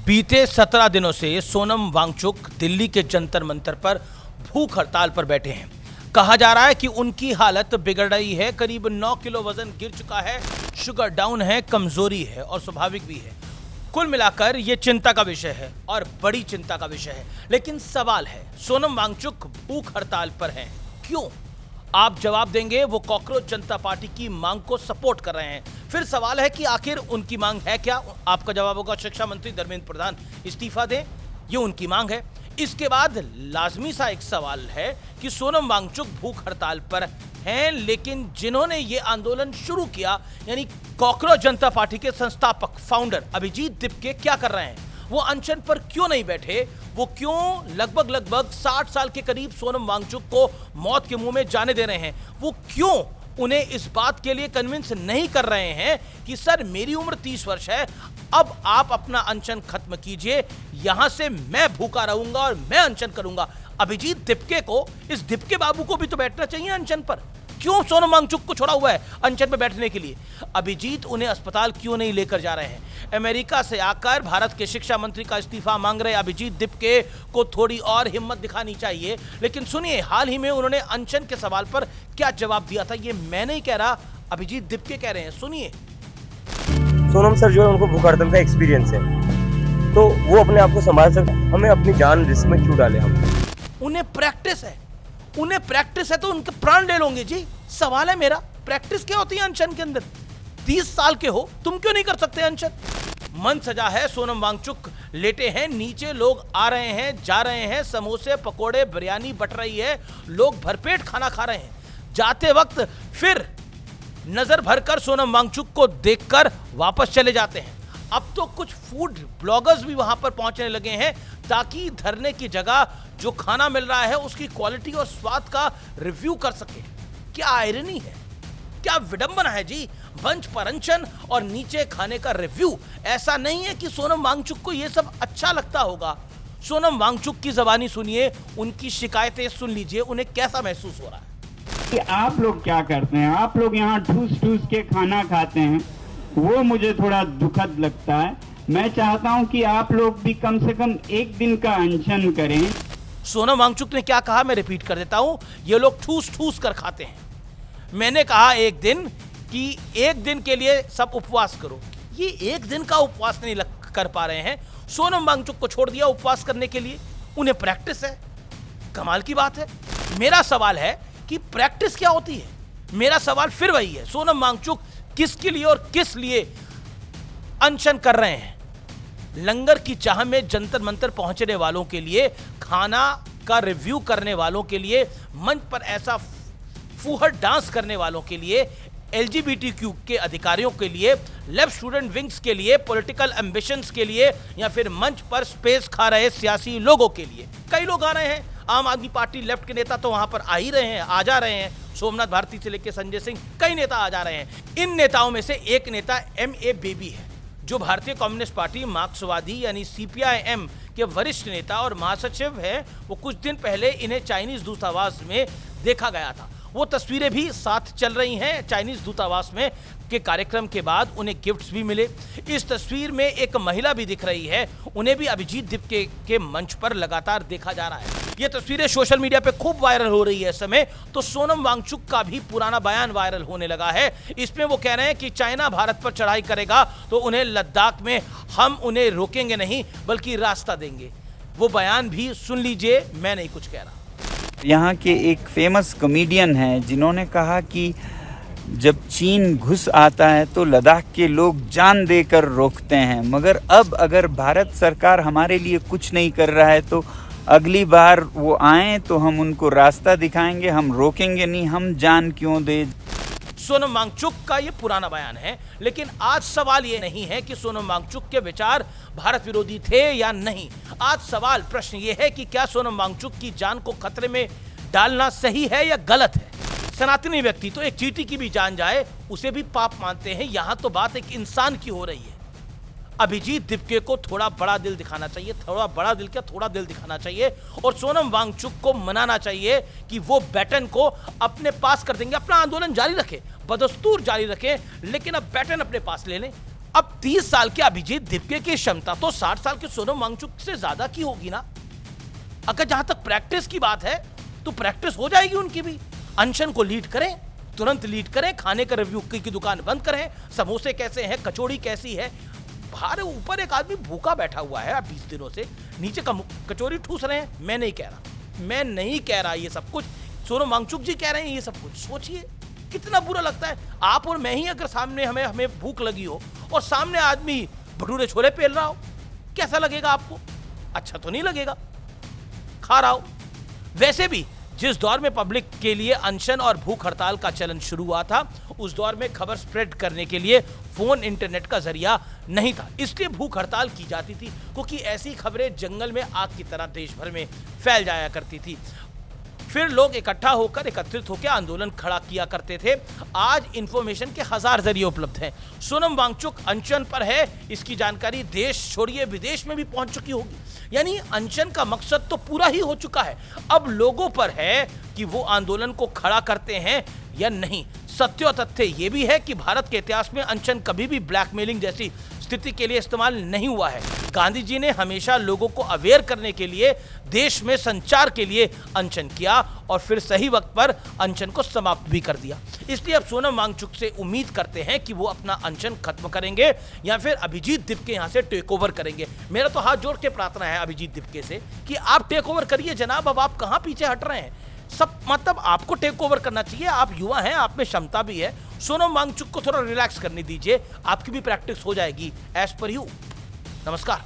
बीते 17 दिनों से सोनम वांगचुक दिल्ली के जंतर मंतर पर भूख हड़ताल पर बैठे हैं। कहा जा रहा है कि उनकी हालत बिगड़ रही है। करीब 9 किलो वजन गिर चुका है, शुगर डाउन है, कमजोरी है और स्वाभाविक भी है। कुल मिलाकर ये चिंता का विषय है और बड़ी चिंता का विषय है। लेकिन सवाल है, सोनम वांगचुक भूख हड़ताल पर हैं, क्यों? आप जवाब देंगे वो कॉकरोच जनता पार्टी की मांग को सपोर्ट कर रहे हैं। फिर सवाल है कि आखिर उनकी मांग है क्या? आपका जवाब होगा शिक्षा मंत्री धर्मेंद्र प्रधान इस्तीफा दें, ये उनकी मांग है। इसके बाद लाजमी सा एक सवाल है कि सोनम वांगचुक भूख हड़ताल पर हैं, लेकिन जिन्होंने ये आंदोलन शुरू किया यानी कॉकरोच जनता पार्टी के संस्थापक फाउंडर अभिजीत दिपके क्या कर रहे हैं? वो अनशन पर क्यों नहीं बैठे? वो क्यों लगभग 60 साल के करीब सोनम वांगचुक को मौत के मुंह में जाने दे रहे हैं? वो क्यों उन्हें इस बात के लिए कन्विंस नहीं कर रहे हैं कि सर मेरी उम्र 30 वर्ष है, अब आप अपना अनशन खत्म कीजिए, यहां से मैं भूखा रहूंगा और मैं अनशन करूंगा। अभिजीत दिपके को, इस दिपके बाबू को भी तो बैठना चाहिए अनशन पर। क्यों सोनम वांगचुक को छोड़ा हुआ है अनशन पर बैठने के लिए? अभिजीत उन्हें अस्पताल क्यों नहीं लेकर जा रहे हैं? अमेरिका से आकर भारत के शिक्षा मंत्री का इस्तीफा मांग रहे अभिजीत दिपके को थोड़ी और हिम्मत दिखानी चाहिए। लेकिन सुनिए, हाल ही में उन्होंने अनशन के सवाल पर क्या जवाब दिया था। ये मैं नहीं कह रहा, अभिजीत दिपके कह रहे हैं, सुनिए। सोनम सर जो है उनको भूख हड़ताल का एक्सपीरियंस है, तो वो अपने आप को संभाल सकते, हमें अपनी जान रिस्क में क्यों डाले हम? उन्हें प्रैक्टिस है तो उनके प्राण ले लोगे जी। सवाल है मेरा, प्रैक्टिस क्या होती है अनशन के अंदर? 30 साल के हो, तुम क्यों नहीं कर सकते अनशन? मन सजा है, सोनम वांगचुक लेटे हैं, नीचे लोग आ रहे हैं, जा रहे हैं, समोसे पकोड़े बिरयानी बट रही है, लोग भरपेट खाना खा रहे हैं। जाते वक्त फिर नजर भरकर सोनम वांगचुक को देखकर वापस चले जाते हैं। अब तो कुछ फूड ब्लॉगर्स भी वहां पर पहुंचने लगे हैं ताकि धरने की जगह जो खाना मिल रहा है उसकी क्वालिटी और स्वाद का रिव्यू कर सके। क्या आयरनी है, क्या विडंबना है जी। मंच पर अनशन और नीचे खाने का रिव्यू। ऐसा नहीं है कि सोनम वांगचुक को यह सब अच्छा लगता होगा। सोनम वांगचुक की जबानी सुनिए, उनकी शिकायतें सुन लीजिए, उन्हें कैसा महसूस हो रहा है। कि आप लोग क्या करते हैं, आप लोग यहाँ ठूस ठूस के खाना खाते हैं, वो मुझे थोड़ा दुखद लगता है। मैं चाहता हूँ कि आप लोग भी कम से कम एक दिन का अनशन करें। सोनम वांगचुक ने क्या कहा, मैं रिपीट कर देता हूं, ये लोग ठूस ठूस कर खाते हैं। मैंने कहा एक दिन कि एक दिन के लिए सब उपवास करो। ये एक दिन का उपवास नहीं कर पा रहे हैं। सोनम वांगचुक को छोड़ दिया उपवास करने के लिए, उन्हें प्रैक्टिस है। कमाल की बात है। मेरा सवाल है कि प्रैक्टिस क्या होती है? मेरा सवाल फिर वही है, सोनम वांगचुक किसके लिए और किस लिए अनशन कर रहे हैं? लंगर की चाह में जंतर मंतर पहुंचने वालों के लिए, खाना का रिव्यू करने वालों के लिए, मंच पर ऐसा फूहड़ डांस करने वालों के लिए, LGBTQ के अधिकारियों के लिए, लेफ्ट स्टूडेंट विंग्स के लिए, पॉलिटिकल एम्बिशंस के लिए, या फिर मंच पर स्पेस खा रहे सियासी लोगों के लिए। कई लोग आ रहे हैं। आम आदमी पार्टी लेफ्ट के नेता तो वहां पर आ ही रहे हैं, आ जा रहे हैं। सोमनाथ भारती से लेकर संजय सिंह, कई नेता आ जा रहे हैं। इन नेताओं में से एक नेता MA बेबी है, जो भारतीय कम्युनिस्ट पार्टी मार्क्सवादी यानी CPIM के वरिष्ठ नेता और महासचिव हैं। वो कुछ दिन पहले इन्हें चाइनीज दूतावास में देखा गया था। वो तस्वीरें भी साथ चल रही हैं। चाइनीज दूतावास में के कार्यक्रम के बाद उन्हें गिफ्ट्स भी मिले। इस तस्वीर में एक महिला भी दिख रही है, उन्हें भी अभिजीत दिपके के मंच पर लगातार देखा जा रहा है। ये तस्वीरें सोशल मीडिया पे खूब वायरल हो रही है इस समय। तो सोनम वांगचुक का भी पुराना बयान वायरल होने लगा है। इसमें वो कह रहे हैं कि चाइना भारत पर चढ़ाई करेगा तो उन्हें लद्दाख में हम उन्हें रोकेंगे नहीं बल्कि रास्ता देंगे। वो बयान भी सुन लीजिए, मैं नहीं कुछ कह रहा। यहाँ के एक फेमस कॉमेडियन हैं जिन्होंने कहा कि जब चीन घुस आता है तो लद्दाख के लोग जान देकर रोकते हैं, मगर अब अगर भारत सरकार हमारे लिए कुछ नहीं कर रहा है तो अगली बार वो आए तो हम उनको रास्ता दिखाएंगे, हम रोकेंगे नहीं, हम जान क्यों दे। सोनम वांगचुक का ये पुराना बयान है, लेकिन आज सवाल ये नहीं है कि सोनम वांगचुक के विचार भारत विरोधी थे या नहीं। आज सवाल, प्रश्न ये है कि क्या सोनम वांगचुक की जान को खतरे में डालना सही है या गलत है? सनातनी व्यक्ति तो एक चींटी की भी जान जाए उसे भी पाप मानते हैं। यहां तो बात एक इंसान की हो रही है। अभिजीत दिपके को थोड़ा बड़ा दिल दिखाना चाहिए, थोड़ा बड़ा दिल क्या, थोड़ा दिल दिखाना चाहिए और सोनम वांगचुक को मनाना चाहिए कि वो बैटन को अपने पास कर देंगे। अपना आंदोलन जारी रखें, बदस्तूर जारी रखें, लेकिन अब बैटन अपने पास ले लें। अब 30 साल के अभिजीत दिपके की क्षमता तो 60 साल के सोनम वांगचुक से ज्यादा की होगी ना। अगर जहां तक प्रैक्टिस की बात है तो प्रैक्टिस हो जाएगी उनकी भी। अनशन को लीड करें, तुरंत लीड करें, खाने का रिव्यू की दुकान बंद करें, समोसे कैसे हैं, कचौड़ी कैसी है। बाहर ऊपर एक आदमी भूखा बैठा हुआ है 20 दिनों से, नीचे कचौड़ी ठूस रहे हैं। मैं नहीं कह रहा ये सब कुछ, सोनम वांगचुक जी कह रहे हैं ये सब कुछ। सोचिए कितना बुरा लगता है। आप और मैं ही अगर सामने हमें भूख लगी हो और सामने आदमी भटूरे छोले पेल रहा हो, कैसा लगेगा आपको? अच्छा तो नहीं लगेगा, खा रहा हो। वैसे भी जिस दौर में पब्लिक के लिए अनशन और भूख हड़ताल का चलन शुरू हुआ था, उस दौर में खबर स्प्रेड करने के लिए फोन इंटरनेट का जरिया नहीं था, इसलिए भूख हड़ताल की जाती थी, क्योंकि ऐसी खबरें जंगल में आग की तरह देश भर में फैल जाया करती थी। फिर लोग एकत्रित होकर आंदोलन खड़ा किया करते थे। आज इंफॉर्मेशन के 1000 जरिए उपलब्ध हैं। सोनम वांगचुक अनशन पर है, इसकी जानकारी देश छोड़िए विदेश में भी पहुंच चुकी होगी। यानी अनशन का मकसद तो पूरा ही हो चुका है। अब लोगों पर है कि वो आंदोलन को खड़ा करते हैं या नहीं। सत्य और तथ्य ये भी है कि भारत के इतिहास में अनशन कभी भी ब्लैकमेलिंग जैसी स्थिति के लिए इस्तेमाल नहीं हुआ है। गांधी जी ने हमेशा लोगों को अवेयर करने के लिए, देश में संचार के लिए अनशन किया और फिर सही वक्त पर अनशन को समाप्त भी कर दिया। इसलिए अब सोनम वांगचुक से उम्मीद करते हैं कि वो अपना अनशन खत्म करेंगे या फिर अभिजीत दिपके यहाँ से टेक ओवर करेंगे। मेरा तो हाथ जोड़ के प्रार्थना है अभिजीत दिपके से कि आप टेक ओवर करिए जनाब, अब आप कहाँ पीछे हट रहे हैं। सब मतलब आपको टेक ओवर करना चाहिए, आप युवा हैं, आप में क्षमता भी है। सोनम वांगचुक को थोड़ा रिलैक्स करने दीजिए, आपकी भी प्रैक्टिस हो जाएगी एज पर यू। नमस्कार।